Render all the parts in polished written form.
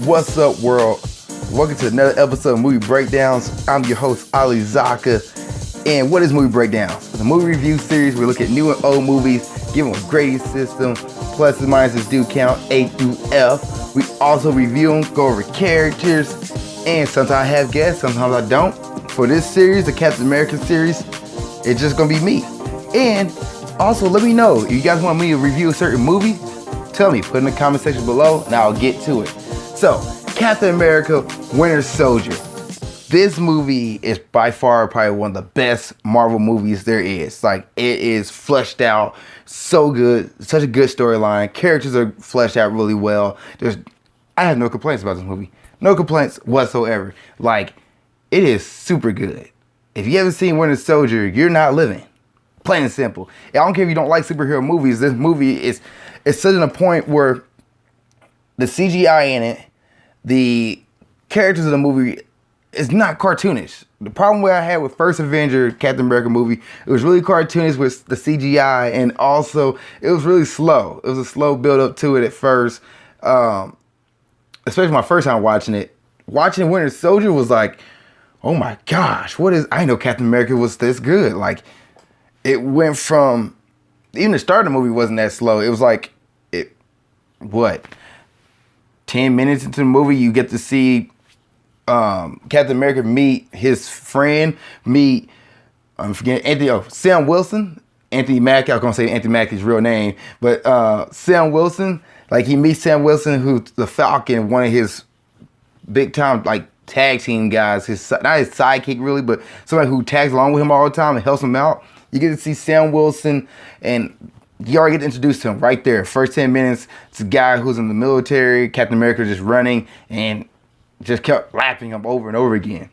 What's up, world? Welcome to another episode of Movie Breakdowns. I'm your host, Ali Zakka. And what is Movie Breakdowns? It's a movie review series where we look at new and old movies, give them a grading system, pluses, minuses, do count, A through F. We also review them, go over characters, and sometimes I have guests, sometimes I don't. For this series, the Captain America series, it's just gonna be me. And also, let me know if you guys want me to review a certain movie. Tell me, put in the comment section below, and I'll get to it. So, Captain America: Winter Soldier. This movie is by far probably one of the best Marvel movies there is. Like, it is fleshed out so good, such a good storyline. Characters are fleshed out really well. I have no complaints about this movie. No complaints whatsoever. Like, it is super good. If you haven't seen Winter Soldier, you're not living. Plain and simple. I don't care if you don't like superhero movies. This movie is such a point where the CGI in it, the characters of the movie is not cartoonish. The problem where I had with first Avenger Captain America movie, it was really cartoonish with the CGI, and also it was really slow. It was a slow build up to it at first, especially my first time watching it. Watching Winter Soldier was like, oh my gosh, I didn't know Captain America was this good. Like, it went from, even the start of the movie wasn't that slow. It was like, 10 minutes into the movie, you get to see Captain America meet his friend, I'm forgetting, Sam Wilson, Anthony Mackie. I was going to say Anthony Mackie's real name, but Sam Wilson, like, he meets Sam Wilson, who's the Falcon, one of his big time, like, tag team guys, not his sidekick really, but somebody who tags along with him all the time and helps him out. You get to see Sam Wilson, and you already get introduced to him right there. First 10 minutes, it's a guy who's in the military, Captain America just running, and just kept lapping him over and over again.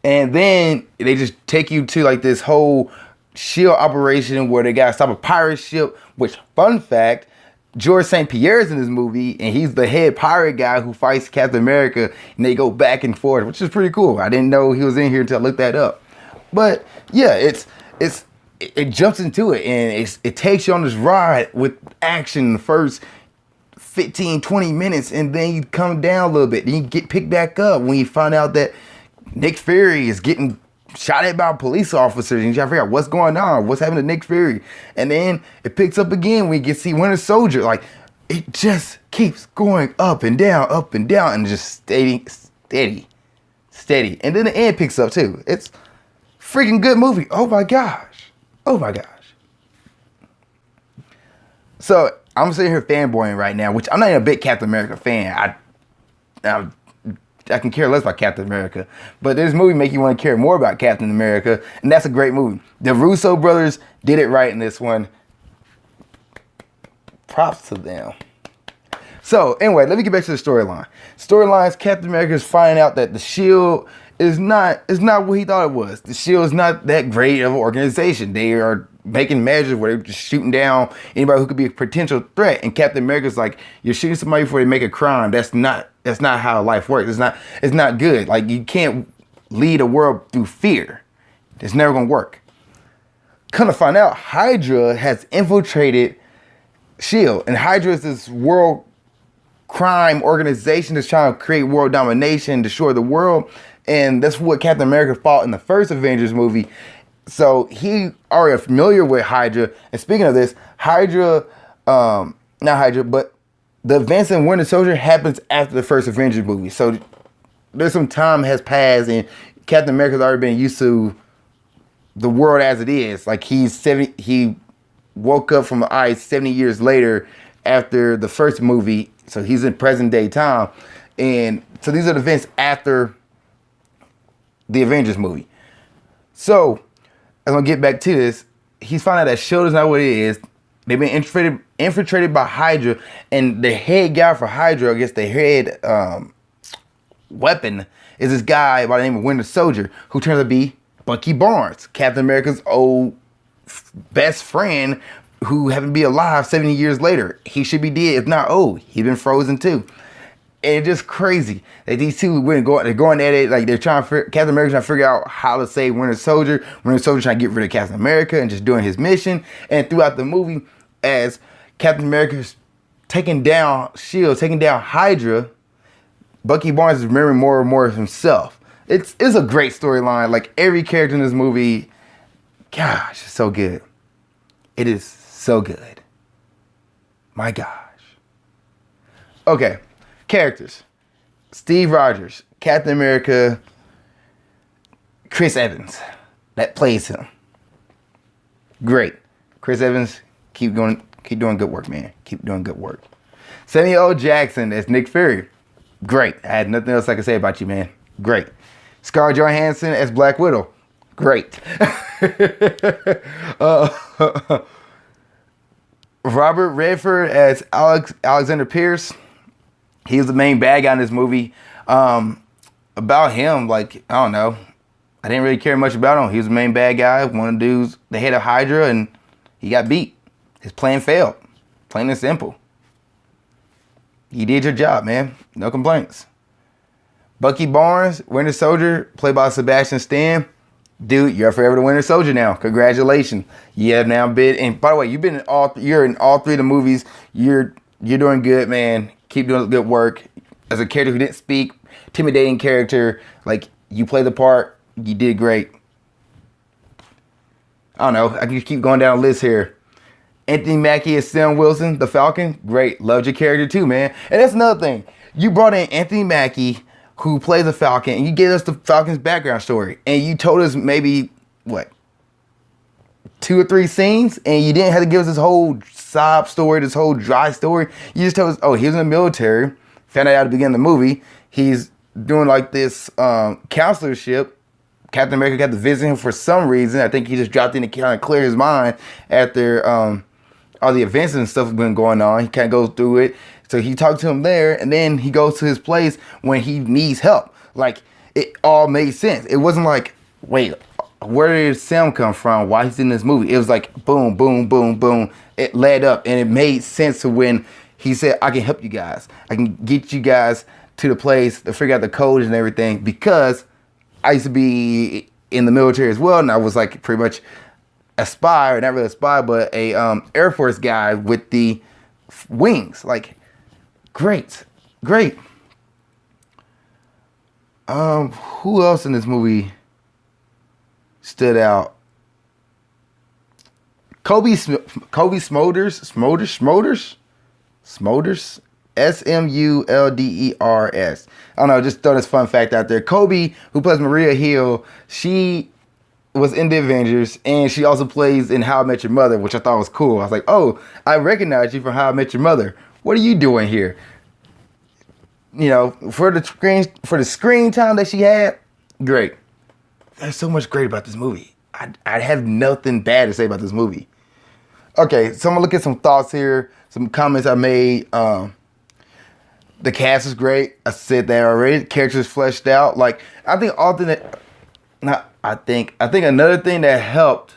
And then they just take you to like this whole SHIELD operation where they got to stop a pirate ship, which, fun fact, George St. Pierre's in this movie, and he's the head pirate guy who fights Captain America, and they go back and forth, which is pretty cool. I didn't know he was in here until I looked that up. But yeah, it jumps into it, and it takes you on this ride with action in the first 15, 20 minutes, and then you come down a little bit. Then you get picked back up when you find out that Nick Fury is getting shot at by police officers, and you try to figure out what's going on, what's happening to Nick Fury. And then it picks up again when you get to see Winter Soldier. Like, it just keeps going up and down, and just steady. And then the end picks up too. It's freaking good movie. Oh my gosh. So I'm sitting here fanboying right now, which I'm not even a big Captain America fan. I can care less about Captain America, but this movie make you want to care more about Captain America, and that's a great movie. The Russo brothers did it right in this one. Props to them. So anyway, let me get back to the storyline. Storylines: Captain America is finding out that the SHIELD is not what he thought it was. The SHIELD is not that great of an organization. They are making measures where they're just shooting down anybody who could be a potential threat. And Captain America's like, you're shooting somebody before they make a crime. That's not how life works. It's not good. Like, you can't lead a world through fear. It's never gonna work. Come to find out, Hydra has infiltrated SHIELD, and Hydra is this world crime organization that's trying to create world domination, destroy the world. And that's what Captain America fought in the first Avengers movie. So he already familiar with Hydra. And speaking of this, Hydra, not Hydra, but the events in Winter Soldier happens after the first Avengers movie. So there's some time has passed, and Captain America's already been used to the world as it is. Like, he woke up from the ice 70 years later after the first movie. So he's in present day time. And so these are the events after the Avengers movie. So I'm gonna get back to this. He's finding out that SHIELD is not what it is. They've been infiltrated by Hydra, and the head guy for Hydra, I guess the head weapon, is this guy by the name of Winter Soldier, who turns out to be Bucky Barnes, Captain America's old best friend, who happened to be alive 70 years later. He should be dead, if not old. He's been frozen too. And it's just crazy that these two they're going at it, like Captain America's trying to figure out how to save Winter Soldier. Winter Soldier trying to get rid of Captain America and just doing his mission. And throughout the movie, as Captain America's taking down SHIELD, taking down Hydra, Bucky Barnes is remembering more and more of himself. It's a great storyline. Like every character in this movie, gosh, it's so good. It is so good. My gosh. Okay, characters. Steve Rogers, Captain America, Chris Evans, that plays him. Great. Chris Evans, keep doing good work, man. Keep doing good work. Samuel L. Jackson as Nick Fury. Great. I had nothing else I could say about you, man. Great. Scarlett Johansson as Black Widow. Great. Robert Redford as Alexander Pierce. He was the main bad guy in this movie. About him, like, I don't know. I didn't really care much about him. He was the main bad guy. One of the dudes, the head of Hydra, and he got beat. His plan failed. Plain and simple. You did your job, man. No complaints. Bucky Barnes, Winter Soldier, played by Sebastian Stan. Dude, you're forever the Winter Soldier now. Congratulations. You have now been, and by the way, you're in all three of the movies. You're doing good, man. Keep doing good work. As a character who didn't speak, intimidating character, like you play the part, you did great. I don't know. I can just keep going down the list here. Anthony Mackie as Sam Wilson, the Falcon. Great. Loved your character too, man. And that's another thing. You brought in Anthony Mackie, who plays the Falcon, and you gave us the Falcon's background story. And you told us maybe, 2 or 3 scenes? And you didn't have to give us this whole sob story, this whole dry story. You just told us, oh, he was in the military. Found out at the beginning of the movie. He's doing like this counselorship. Captain America got to visit him for some reason. I think he just dropped in to kind of clear his mind after all the events and stuff have been going on. He kind of goes through it. So he talked to him there, and then he goes to his place when he needs help. Like, it all made sense. It wasn't like, wait, where did Sam come from? Why he's in this movie? It was like, boom, boom, boom, boom. It led up, and it made sense to when he said, I can help you guys. I can get you guys to the place to figure out the codes and everything, because I used to be in the military as well, and I was like pretty much a spy, or not really a spy, but a Air Force guy with the wings. Like, great. Who else in this movie stood out? Kobe Smulders. Smulders. I don't know, just throw this fun fact out there. Kobe, who plays Maria Hill, she was in the Avengers, and she also plays in How I Met Your Mother, which I thought was cool. I was like, oh, I recognize you from How I Met Your Mother. What are you doing here? You know, for the screen time that she had, great. There's so much great about this movie. I have nothing bad to say about this movie. Okay, so I'm gonna look at some thoughts here, some comments I made. The cast is great. I said that already. The characters fleshed out. Like, I think another thing that helped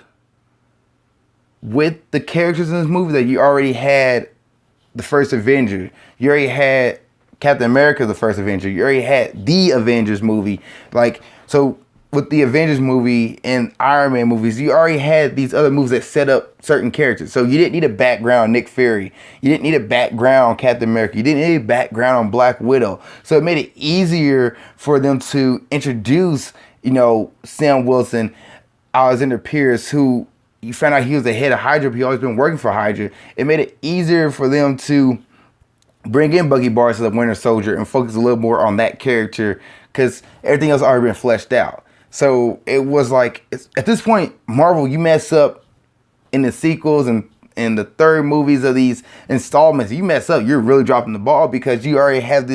with the characters in this movie, that you already had the first Avenger. You already had Captain America, the first Avenger. You already had the Avengers movie. Like, so with the Avengers movie and Iron Man movies, you already had these other movies that set up certain characters. So you didn't need a background on Nick Fury. You didn't need a background on Captain America. You didn't need a background on Black Widow. So it made it easier for them to introduce, Sam Wilson, Alexander Pierce, who you found out he was the head of Hydra, but he always been working for Hydra. It made it easier for them to bring in Bucky Barnes as the Winter Soldier and focus a little more on that character, because everything else already been fleshed out. So it was like, at this point, Marvel, you mess up in the sequels and in the third movies of these installments, you mess up, you're really dropping the ball, because you already have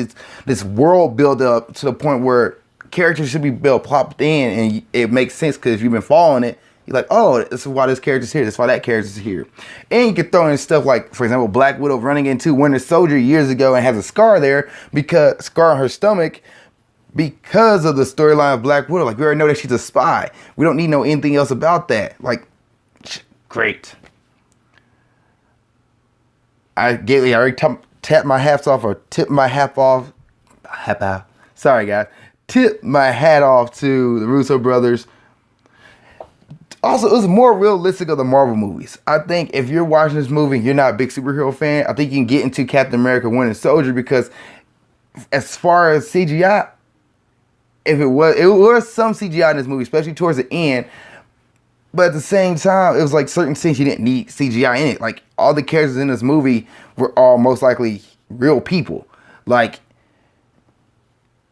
this world build up to the point where characters should be plopped in, and it makes sense because you've been following it. You're like, oh, this is why this character's here. This is why that character's here. And you can throw in stuff like, for example, Black Widow running into Winter Soldier years ago and has a scar there, scar on her stomach, because of the storyline of Black Widow. Like, we already know that she's a spy. We don't need to know anything else about that. Like, great. I already tapped my hats off, or tipped my hat off. Sorry, guys. Tip my hat off to the Russo brothers. Also, it was more realistic of the Marvel movies. I think if you're watching this movie and you're not a big superhero fan, I think you can get into Captain America Winter Soldier, because as far as CGI, if it was some CGI in this movie, especially towards the end. But at the same time, it was like certain scenes you didn't need CGI in it. Like all the characters in this movie were all most likely real people. Like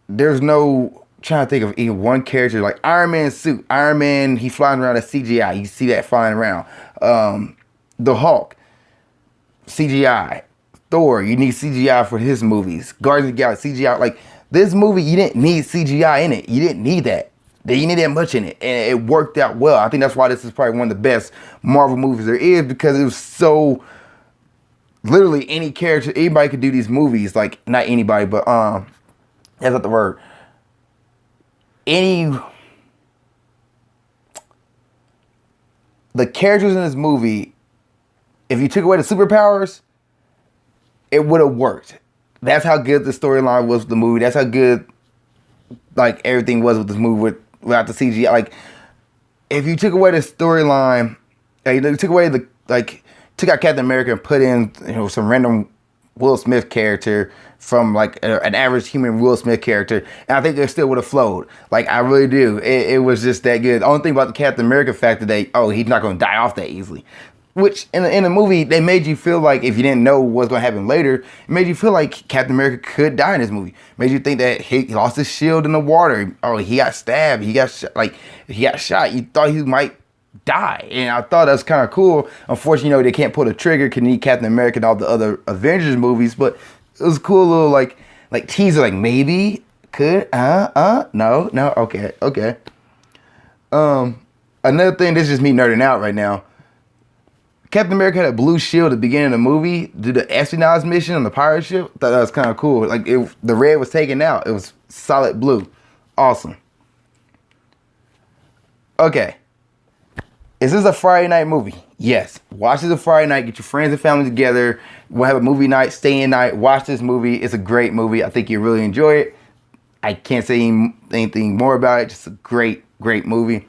there's no trying to think of even one character like Iron Man's suit. Iron Man, he's flying around as CGI. You see that flying around. The Hulk, CGI. Thor, you need CGI for his movies. Guardians of the Galaxy, CGI. Like this movie, you didn't need CGI in it. You didn't need that. You didn't need that much in it, and it worked out well. I think that's why this is probably one of the best Marvel movies there is, because it was so literally any character, anybody could do these movies. Like not anybody, but that's not the word. The characters in this movie, if you took away the superpowers, it would have worked. That's how good the storyline was with the movie. That's how good like everything was with this movie without the CGI. Like if you took away the storyline, you took away took out Captain America and put in some random Will Smith character from like an average human Will Smith character, and I think they still would have flowed. Like I really do. It was just that good. The only thing about the Captain America fact that he's not going to die off that easily. Which in the movie they made you feel like, if you didn't know what's going to happen later, it made you feel like Captain America could die in this movie. Made you think that he lost his shield in the water. Oh, he got stabbed. He got shot. You thought he might die, and I thought that was kind of cool. Unfortunately, they can't pull the trigger. Could need Captain America and all the other Avengers movies, but it was a cool little like teaser. Like maybe could no okay. Another thing. This is just me nerding out right now. Captain America had a blue shield at the beginning of the movie. Did the espionage mission on the pirate ship. Thought that was kind of cool. Like the red was taken out. It was solid blue. Awesome. Okay. Is this a Friday night movie? Yes. Watch this a Friday night. Get your friends and family together. We'll have a movie night, stay-in night. Watch this movie. It's a great movie. I think you really enjoy it. I can't say anything more about it. Just a great, great movie.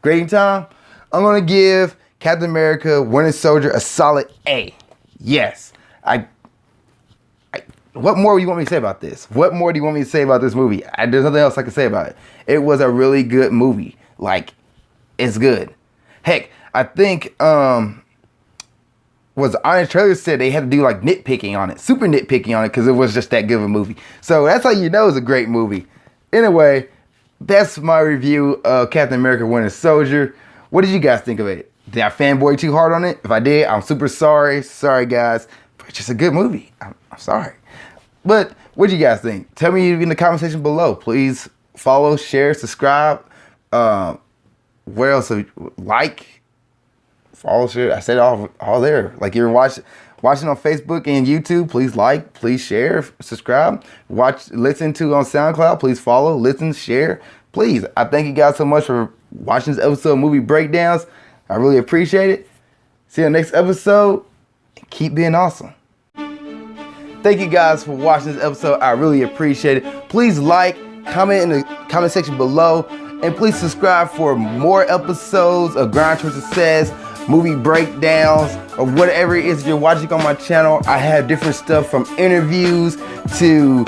Grading time. I'm going to give Captain America Winter Soldier a solid A. Yes. What more do you want me to say about this? What more do you want me to say about this movie? There's nothing else I can say about it. It was a really good movie. Like, it's good. Heck, I think was Honest Trailer said they had to do like nitpicking on it, super nitpicking on it, because it was just that good of a movie. So that's how you know it's a great movie. Anyway, that's my review of Captain America Winter Soldier. What did you guys think of it? Did I fanboy too hard on it? If I did, I'm super sorry. Sorry, guys. But it's just a good movie. I'm sorry. But what do you guys think? Tell me in the comment section below. Please follow, share, subscribe. Where else? Like, follow, share. I said all there. Like you're watching on Facebook and YouTube. Please like, please share, subscribe. Listen to on SoundCloud. Please follow, listen, share. Please. I thank you guys so much for watching this episode of Movie Breakdowns. I really appreciate it. See you in the next episode. Keep being awesome. Thank you guys for watching this episode. I really appreciate it. Please like, comment in the comment section below, and please subscribe for more episodes of Grind Towards Success, movie breakdowns, or whatever it is you're watching on my channel. I have different stuff from interviews to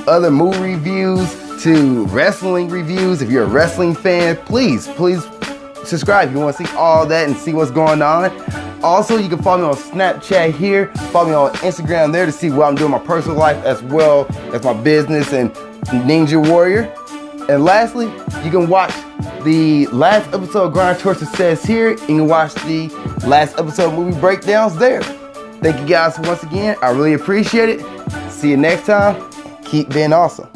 other movie reviews to wrestling reviews. If you're a wrestling fan, please subscribe if you want to see all that and see what's going on. Also, you can follow me on Snapchat here. Follow me on Instagram there to see what I'm doing in my personal life as well as my business and Ninja Warrior. And lastly, you can watch the last episode of Grind Towards Success here. You can watch the last episode of Movie Breakdowns there. Thank you guys once again. I really appreciate it. See you next time. Keep being awesome.